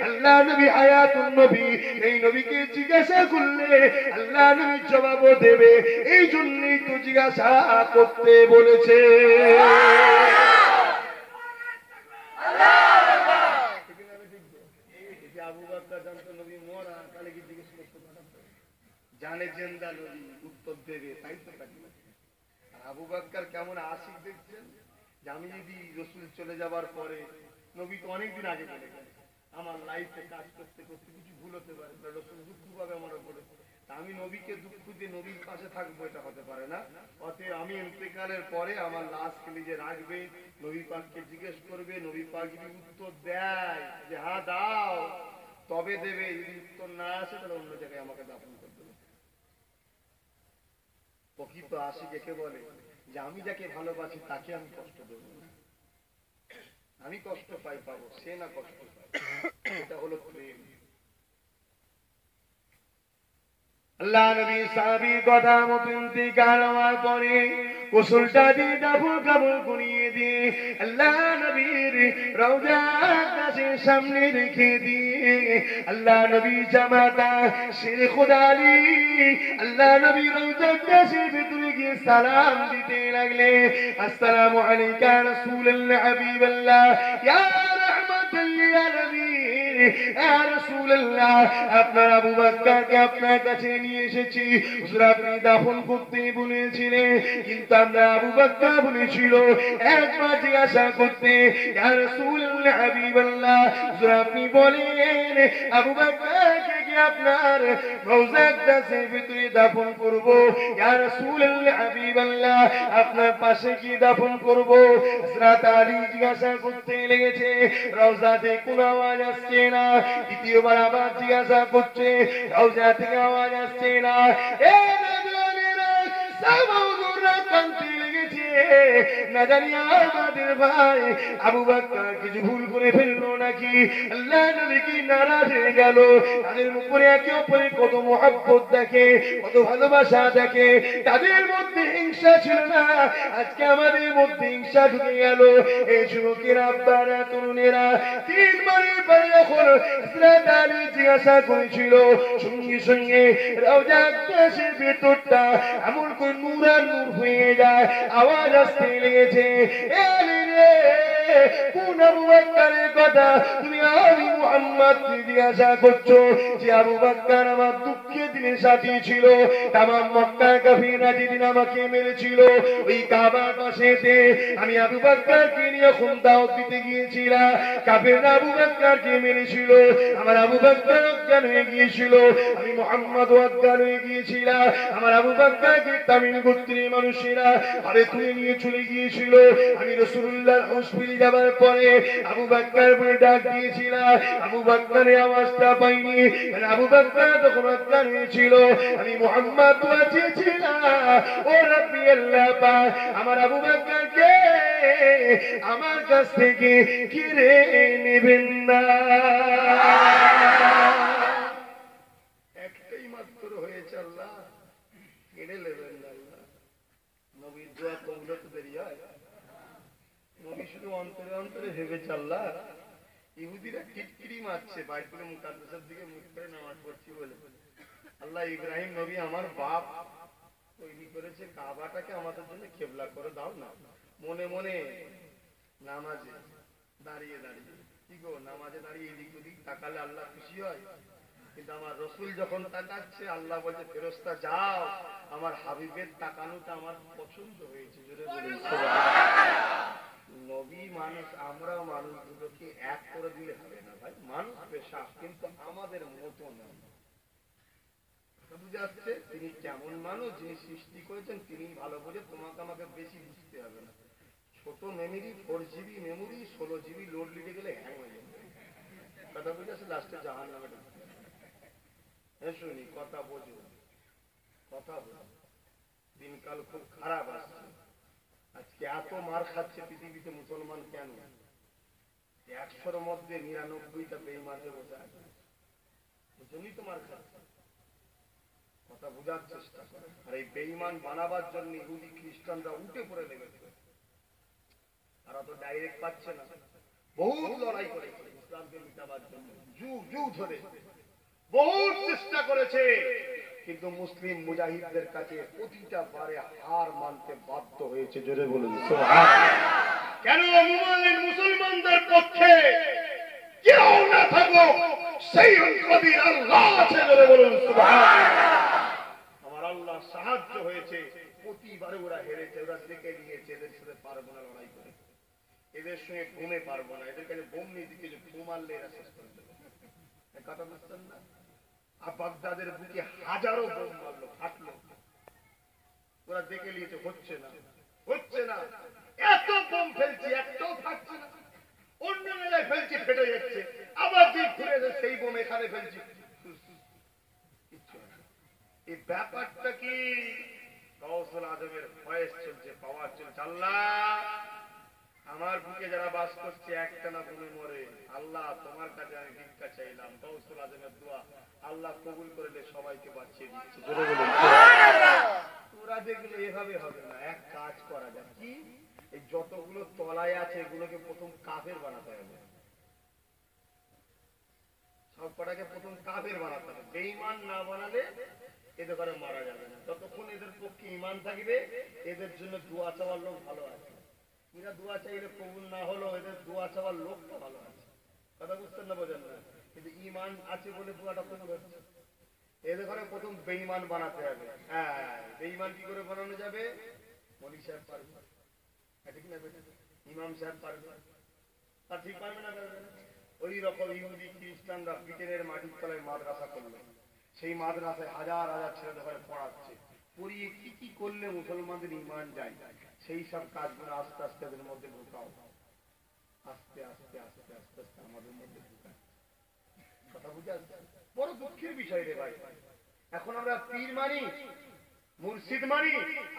আল্লাহ নবী হায়াতুন নবী, এই নবীকে জিজ্ঞাসা করলে আল্লাহ নবী জবাব দেবে, এই জন্যই তো জিজ্ঞাসা করতে বলেছে। আবু বকর জানতো নবী মরা, তাহলে কি জিজ্ঞেস করতে পারতো? জানে জিন্দা নবী উত্তর দেবে, তাই তো কাটি। আবু বকর কেমন আশিক দেখছেন যে আমি যদি রাসূল চলে যাবার পরে, নবী তো অনেকদিন আগে চলে গেছে, আমার লাইফে কাজ করতে করতে কিছু ভুল হতে পারে, রাসূল দুঃখ পাবে আমার উপরে, আমি নবীকে দুঃখ দিয়ে নবীর পাশে থাকবো এটা হতে পারে না। অতএব আমি ইন্তেকালের পরে আমার লাশকে নিজে রাখবে, নবী পাককে জিজ্ঞেস করবে, নবী পাক যদি উত্তর দেয় যে হ্যাঁ দাও তবে দেবে, যদি উত্তর না আসে তাহলে অন্য জায়গায় আমাকে দাফন করতে হবে। প্রকৃত আশিক একে বলে যে আমি যাকে ভালোবাসি তাকে আমি কষ্ট দেব না, আমি কষ্ট পাই পাবো, সে না কষ্ট পায়, এটা হলো প্রেম। আল্লাহ নবী সাহাবীর কথা মতো ইন্তিকাল হওয়ার পরে গোসলটা দিয়ে দাফন কাফন করিয়ে দিয়ে আল্লাহ নবীর রওজা গাছের সামনে রেখে দিয়ে আল্লাহ নবী জামাতা শেরে খোদা আলী আল্লাহ নবী রওজা গাছের ভিতরে গিয়ে সালাম দিতে লাগলে, আসসালামু আলাইকা রাসূলুল্লাহ হাবিবাল্লাহ ইয়া রাহমাতাল লিল আলামিন ইয়া রাসূলুল্লাহ, আপনার আবু বকরকে আপনার কাছে নিয়ে এসেছি। হুজুর আপনি দাফন করতে বলেছিলেন, কিন্তু আমরা আবু বকর বলেছিল একবার জিজ্ঞাসা করতে, ইয়া রাসূলুল্লাহ হাবিবাল্লাহ, হুজুর আপনি বলেন আবু বকরকে কি আপনার রওজা গাছের ভিতরে দাফন করব? ইয়া রাসূলুল্লাহ হাবিবাল্লাহ, আপনার পাশে কি দাফন করব? হযরত আলী জিজ্ঞাসা করতে লেগেছে, রওজাতে কোনো আওয়াজ আসছে না। দ্বিতীয়বার আবার জিজ্ঞাসা করছে, রওজা থেকে আওয়াজ আসছে না। এ নজওয়ানেরা সামাউদুররা কাঁদতে লেগেছে, না জানি আমাদের ভাই আবু বকর কিছু ভুল করে ফেললো নাকি, আল্লাহ নবী কি নারাজ হয়ে গেল। তাদের উপরে একে অপরে কত মহব্বত দেখে, কত ভালোবাসা দেখে, তাদের মধ্যে হিংসা ছিল না, আজকে আমাদের মধ্যে হিংসা ঢুকে গেল। এই যুবকেরা আব্বারা তরুণেরা তিনবারের পরে যখন হযরত আলী জিজ্ঞাসা করেছিল, সঙ্গে সঙ্গে রওজা গাছের ভেতরটা এমন করে নূর আর নূর হয়ে যায়, আওয়াজ আসতে লেগেছে, এ আলী রে কোন আবু বকরের কথা তুমি আমি মুহাম্মদকে জিজ্ঞাসা করছো? যে আবু বকর আমার দুঃখের দিনে সাথী ছিল, তামাম মক্কা কাফিররা যেদিন আমাকে মেরেছিল ওই কাবার পাশেতে আমি আবু বকরকে নিয়ে খুনদাওয়াত দিতে গিয়েছিলাম, কাফিররা আবু বকরকে মেরেছিল, আমার আবু বকর অজ্ঞান হয়ে গিয়েছিল, আমি মুহাম্মদ অজ্ঞান হয়ে গিয়েছিলাম, আমার আবু বকরকে তামিল গোত্রের মানুষেরা ঘরে তুলে নিয়ে চলে গিয়েছিল, আমি রাসূলুল্লাহর হসপিটালে যাবার পরে আবু বকর বলে ডাক দিয়েছিলাম, আবু বকরের আওয়াজটা পাইনি, কারণ আবু বকর তখন অজ্ঞান হয়েছিল, আমি মুহাম্মদ বাঁচিয়েছিলাম। ও রাব্বি আল্লাহ পাক আমার আবু বকরকে আমার কাছ থেকে কেড়ে নেবেন না। একটাই মাত্র হয়েছে, আল্লাহ কেড়ে নেবেন না। আল্লাহ নবীর দোয়া কবুল হতে দেরি হয়? নবী শুধু অন্তরে অন্তরে ভেবেছে, আল্লাহ ইহুদিরা টিটকিরি মারছে, বাইতুল মুকাদ্দাসের দিকে মুখ করে নামাজ পড়ছি বলে, আল্লাহ ইব্রাহিম নবী আমার বাপ তৈরি করেছে কাবাটাকে আমাদের জন্য কিবলা করে দাও না। মনে মনে নামাজে দাঁড়িয়ে দাঁড়িয়ে, কি গো নামাজে দাঁড়িয়ে এদিক ওদিক তাকালে আল্লাহ খুশি হয়? কিন্তু আমার রসুল যখন তাকাচ্ছে আল্লাহ বলছে, ফেরেশতা যাও, আমার হাবিবের তাকানোটা আমার পছন্দ হয়েছে। জোরে বলুন সুবহানাল্লাহ। নবী মানুষ, আমরা মানুষগুলোকে এক করে দিলে হবে না ভাই, মানুষ পেশা কিন্তু আমাদের মতো না। বুঝে আসছে তিনি কেমন মানুষ, যিনি সৃষ্টি করেছেন তিনি ভালো বোঝে, তোমাকে আমাকে বেশি বুঝতে হবে না। ছোট memory 4GB memory 16GB load লিখে গেলে হ্যাং হয়ে যাবে। কথা বুঝে আসছে, লাস্টে জাহান্নামে ঢুকবে। শুনি কথা বোঝো, কথা বোঝো, দিনকাল খুব খারাপ আসছে। আজকে এত মার খাচ্ছে পৃথিবীতে মুসলমান কেন? 100-র মধ্যে 99টা বেঈমানে বসে আছে, বুঝলি তো মার খাচ্ছে। কথা বোঝার চেষ্টা করে। আর এই বেঈমান বানাবার জন্য ইহুদি খ্রিস্টানরা উঠে পড়ে লেগেছে। তারা তো ডাইরেক্ট পাচ্ছে না, বহুত লড়াই করেছে ইসলামকে মিটাবার জন্য, যুগ যুগ ধরে বহুত চেষ্টা করেছে, কিন্তু মুসলিম মুজাহিদদের কাছে প্রতিটা বারে হার মানতে বাধ্য হয়েছে। জোরে বলুন সুবহানাল্লাহ। কেন? মুসলমানদের পক্ষে কেউ না থাকুক, সেই কবির আল্লাহ আছে। জোরে বলুন সুবহানাল্লাহ। আমার আল্লাহ সাহায্য হয়েছে, প্রতিবারে ওরা হেরেছে, ওরা দেখে নিয়েছে এদের সাথে পারবো না লড়াই করে, এদের সঙ্গে ঘুমে পারবো না, এদের কাছে বোম নিয়ে দিকে ঘুম মারলে এরা শেষ করে দেবে। কথা বুঝছেন না? বাগদাদের বুকে হাজারো বোম মারলো, ফাটলো, ওরা দেখে নিয়েছে হচ্ছে না, হচ্ছে না, এত বোম ফেলছি একটাও ফাটছে না, অন্য জায়গায় ফেলছি ফেটে যাচ্ছে, আবার দিক ঘুরে সেই বোম এখানে ফেলছি। এই ব্যাপারটা কি? গাউসুল আজমের ফয়েজ চলছে, পাওয়ার চলছে। আল্লাহ আমার বুকে যারা বাস করছে একটা না তুমি মরে, আল্লাহ তোমার কাছে আমি ভিক্ষা চাইলাম, গৌসুল আজমের দোয়া আল্লাহ কবুল করলে সবাইকে বাঁচিয়ে দিচ্ছে। তোরা দেখলে এভাবে হবে না, এক কাজ করা যায় কি, এই যতগুলো তলায় আছে এগুলোকে প্রথম কাফের বানাতে হবে, সব কটাকে প্রথম কাফের বানাতে হবে। বেঈমান না বানালে এদের ঘরে মারা যাবে না। যতক্ষণ এদের পক্ষে ঈমান থাকবে এদের জন্য দোয়া চাওয়ার লোক ভালো আছে। এরা দোয়া চাইলে কবুল না হলো এদের দোয়া চাওয়ার লোকটা ভালো আছে। কথা বুঝতেন না, বোঝেন না? কিন্তু ঈমান আছে বলে দোয়াটা কবুল হচ্ছে। এদের ঘরে প্রথম বেঈমান বানাতে হবে। হ্যাঁ, বেঈমান কি করে বানানো যাবে? মনি সাহেব পারবে, ঠিক না? ইমাম সাহেব পারবে, তা ঠিক পারবে না? ওই রকম ইহুদি খ্রিস্টানরা ব্রিটেনের মাটির তলায় মাদ্রাসা করলো, সেই মাদ্রাসায় হাজার হাজার ছেলেদের ঘরে পড়াচ্ছে, পড়িয়ে কি কি করলে মুসলমানদের ঈমান যায় সেই সব কাজগুলো আস্তে আস্তে এদের মধ্যে ঢোকাও, আস্তে আস্তে আস্তে আস্তে আস্তে আমাদের মধ্যে ঢোকায়। কথা বুঝে আসছে? বড় দুঃখের বিষয় রে ভাই, এখন আমরা পীর মানি, মুর্শিদ মানি,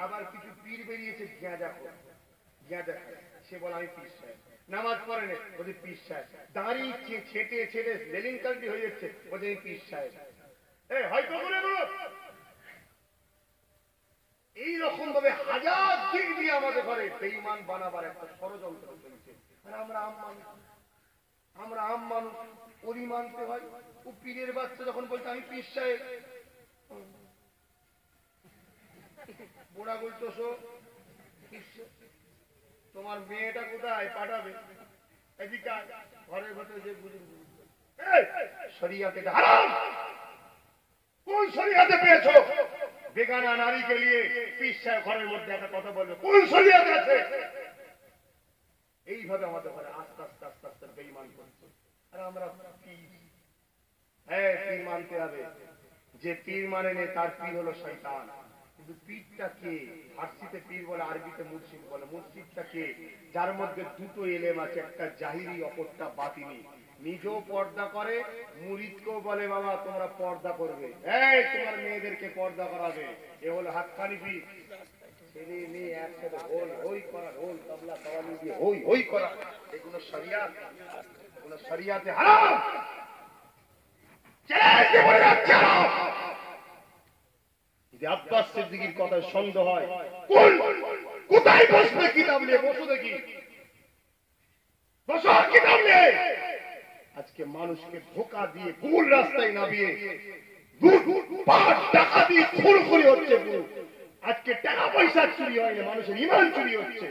আবার কিছু পীর বেরিয়েছে গেঁজা খায়, সে বলে আমি পীর সাহেব। নামাজ পড়ে না, বলছে পীর সাহেব। দাঁড়িয়ে ছেটে ছেটে লেলিন কান্তি হয়ে যাচ্ছে, বলছে আমি পীর সাহেব। এইরকম ভাবে হাজার দিক দিয়ে আমাদের ঘরে বেঈমান বানাবার একটা ষড়যন্ত্র চলছে। আমরা আম মানুষ, ওরই মানতে হয়। ও পীরের বাচ্চা যখন বলছে আমি পীর সাহেব, বোড়া বলছো তোমার মেয়েটা কোথায় পাঠাবে, এদিকে ঘরের ভেতরে যে শরিয়াতে হারাম, কোন শরিয়াতে পেয়েছো বেগানা নারীকে নিয়ে পীর সাহেব ঘরের মধ্যে একটা কথা বলবে, কোন শরিয়াতে আছে? এইভাবে আমাদের ঘরে আস্তে আস্তে আস্তে আস্তে বেঈমান করছে। আর আমরা পীর, হ্যাঁ পীর মানতে হবে। যে পীর মানে নেই তার পীর হলো শয়তান। কিন্তু পীরটা কে? ফার্সিতে পীর বলে, আরবিতে মুর্শিদ বলে। মুর্শিদটা কে? যার মধ্যে দুটো এলেম আছে, একটা জাহিরি অপরটা বাতিনি। নিজেও পর্দা করে, মুরিদকেও বলে বাবা তোমরা পর্দা করবে, এই তোমার মেয়েদেরকে পর্দা করাবে। এ হলো হাক্কানি পীর। ছেলে মেয়ে একসাথে হই হই করা, ঢোল তবলা কাওয়ালি দিয়ে হই হই করা, এগুলো শরিয়াত, এগুলো শরিয়াতে হারাম। চ্যালেঞ্জ করে যাচ্ছে আব্বাস সিদ্দিকীর কথায় সন্দেহ হয়, কোন কোথায় বসবে কিতাব নিয়ে? বসো দেখি, বসো কিতাব নিয়ে। আজকে মানুষকে ধোঁকা দিয়ে ভুল রাস্তায় নামিয়ে টাকা দিয়ে খুরখুরি হচ্ছে। আজকে টাকা পয়সা চুরি হয় না, মানুষের ঈমান চুরি হচ্ছে।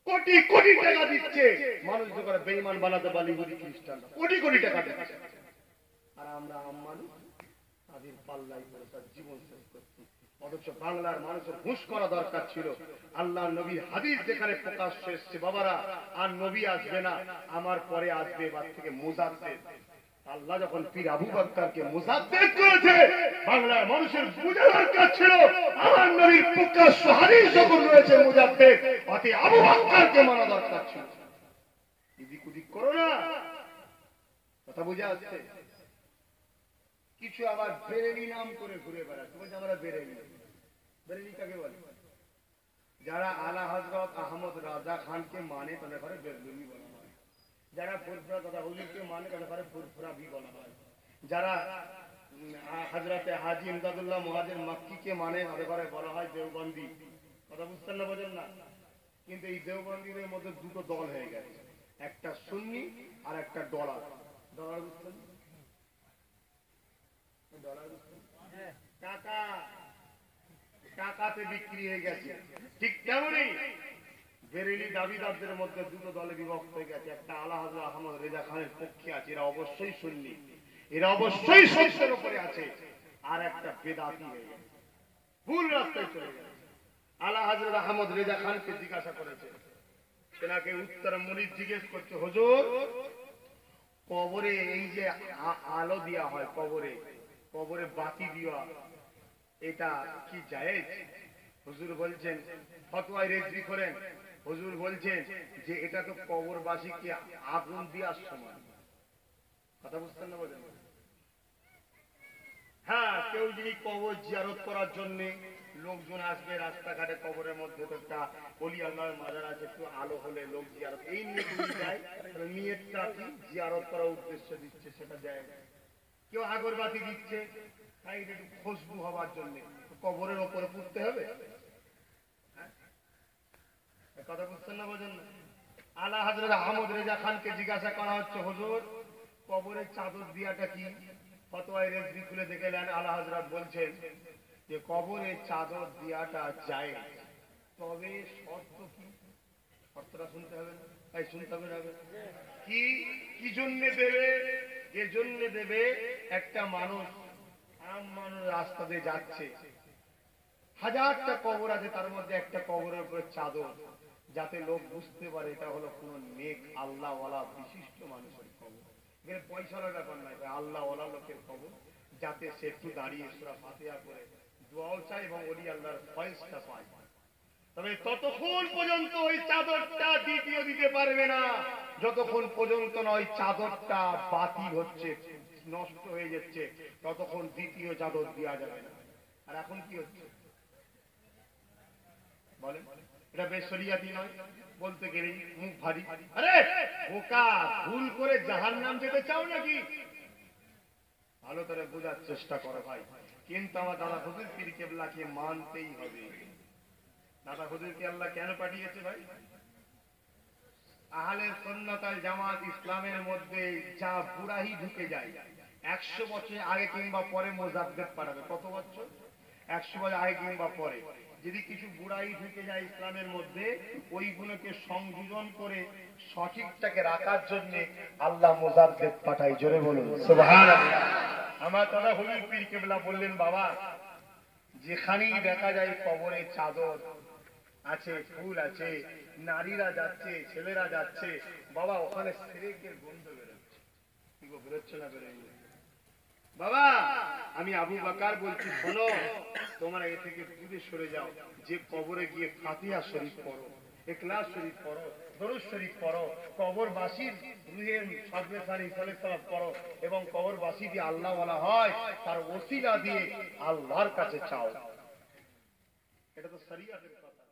কোটি কোটি টাকা দিচ্ছে মানুষ যখন বেঈমান বানাতে পারে, ইহুদি খ্রিস্টানরা কোটি কোটি টাকা দিচ্ছে। আর আমরা আম মানুষ তাদের পাল্লাই করে তার জীবন শেষ করছি। অথচ বাংলার মানুষের হুঁশ করা দরকার ছিল। আল্লাহ নবীর হাদিস যেখানে প্রকাশ এসছে, বাবারা আর নবী আসবে না, আমার পরে আসবে এবার থেকে মুজাদ্দেদ। আল্লাহ যখন পীর আবু বকরকে মুজাদ্দেদ করেছে, বাংলার মানুষের বুঝা দরকার ছিল আমার নবীর প্রকাশ্য হাদিস যখন রয়েছে মুজাদ্দেদ, অতি আবু বকরকে মানা দরকার ছিল। এদিক ওদিক করো না, কথা বুঝে আসছে? কিছু আবার বেরেলি নাম করে ঘুরে বেড়াচ্ছে, বলছে আমরা বেরেলি। বেরেলি কাকে বলে? যারা আলা হযরত আহমদ রাজা খানকে মানে তাদের ঘরে বেরেলি বলা হয়। যারা ফুরফুরা তথা হুজুরকে মানে তাদের ঘরে ফুরফুরা ভি বলা হয়। যারা হযরতে হাজী ইমদাদুল্লাহ মুহাজির মক্কিকে মানে তাদের ঘরে বলা হয় দেওবন্দি। কথা বুঝতেন না, বোঝেন না? কিন্তু এই দেওবন্দিদের মধ্যে দুটো দল হয়ে গেছে, একটা সুন্নি আর একটা ডলার। ডলার বুঝতেন? টাকা টাকাতে বিক্রি হয়ে গেছে। ঠিক তেমনই বেরেলি দাবিদারদের মধ্যে দুটো দলে বিভক্ত হয়ে গেছে। একটা আলা হযরত আহমদ রেজা খানের পক্ষে আছে, এরা অবশ্যই সুন্নি, এরা অবশ্যই সত্যের উপরে আছে। আর একটা বেদাতি হয়ে গেছে, ভুল রাস্তায় চলে গেছে। আলা হযরত আহমদ রেজা খানকে জিজ্ঞাসা করেছে, তেনাকে উত্তর মুরিদ জিজ্ঞেস করছে, হুজুর কবরে এই যে আলো দেওয়া হয়, কবরে কবরে বাতি দেওয়া, এটা কি জায়েজ? হুজুর বলছেন, ফতোয়ায় রেজবি করেন, হুজুর বলছেন যে এটা তো কবরবাসীকে আগুন দেওয়ার সমান। কথা বুঝতেন না, বলেন? হ্যাঁ, কেউ যদি কবর জিয়ারত করার জন্য লোকজন আসবে, রাস্তাঘাটে কবরের মধ্যে তো একটা অলি আল্লাহর মাজার আছে, একটু আলো হলে লোক জিয়ারত এই নিয়ে যদি যায়, তাহলে নিয়তটা কি জিয়ারত করার উদ্দেশ্য দিচ্ছে সেটা দেয়। কেউ আগরবাতি দিচ্ছে, তাই একটু খুশবু হওয়ার জন্য কবরের ওপরে পুড়তে হবে। হ্যাঁ? কথা বুঝছেন না, বোঝেন না? আলা হযরত আহমদ রেজা খানকে জিজ্ঞাসা করা হচ্ছে, হুজুর কবরের চাদর দিয়াটা কি? ফতোয়ায়ে রেজভি খুলে দেখলেন আলা হযরত বলছেন যে কবরের চাদর দিয়াটা জায়েজ, তবে শর্ত কি? শর্তটা শুনতে হবে না? তাই শুনতে হবে না? কি কি জন্য দেবে? যে জন্য দেবে, একটা মানুষ, আম মানুষ রাস্তা দিয়ে যাচ্ছে, হাজারটা কবর আছে, তার মধ্যে একটা কবরের উপরে চাদর, যাতে লোক বুঝতে পারে এটা হলো কোন নেক আল্লাহওয়ালা বিশিষ্ট মানুষের কবর। এখানে পয়সার ব্যাপার নয়, আল্লাহওয়ালা লোকের কবর, যাতে সে একটু দাঁড়িয়ে সূরা ফাতিহা করে দোয়াও চায় এবং ওলি আল্লাহর ফয়েজটা পায়। তবে ততক্ষণ পর্যন্ত ওই চাদরটা দ্বিতীয় দিতে পারবে না, যতক্ষণ পর্যন্ত না ওই চাদরটা বাতিল হচ্ছে, নষ্ট হয়ে যাচ্ছে, ততক্ষণ দ্বিতীয় চাদর দেওয়া যাবে না। আর এখন কি হচ্ছে বলেন? এটা বেশ শরিয়াতি নয়, বলতে গেলেই মুখ ভারী। আরে বোকা, ভুল করে জাহান্নাম যেতে চাও নাকি? ভালো করে বোঝার চেষ্টা করো ভাই। কিন্তু আমার দাদা হুজুর পীর কেবলাকে মানতেই হবে। দাদা হুজুরকে আল্লাহ কেন পাঠিয়েছে ভাই? আহলে সুন্নাত ওয়াল জামাত ইসলামের মধ্যে যা বুড়াহি ঢুকে যায়, 100 বছর আগে কিংবা পরে মোজাদ্দেদ পাঠাবে। কত বছর? 100 বছর আগে কিংবা পরে যদি কিছু বুড়াই ঢুকে যায় ইসলামের মধ্যে, ওইগুলোকে সংযোজন করে সঠিকটাকে রাখার জন্য আল্লাহ মুজাদ্দেদ পাঠায়। জোরে বলুন সুবহানাল্লাহ। আমার দাদা হুজুর পীর কেবলা বললেন, বাবা যেখানেই দেখা যায় কবরে চাদর আছে, ফুল আছে, নারীরা যাচ্ছে, ছেলেরা যাচ্ছে, বাবা ওখানে শিরকের গন্ধ বেরোচ্ছে। কি গো, বেরোচ্ছে না বেরোচ্ছে? বাবা আমি আবু বকর বলছি, শোনো, তোমরা এ থেকে দূরে সরে যাও। যে কবরে গিয়ে ফাতিহা শরীফ পড়ো, ইখলাস শরীফ পড়ো, দরুদ শরীফ পড়ো, কবরবাসীর রুহের সাদরে সালাত পড়ো, এবং কবরবাসী দিয়ে আল্লাহ ওয়ালা হয়, তার ওসিলা দিয়ে আল্লাহর কাছে চাও। এটা তো শরীয়তের কথা।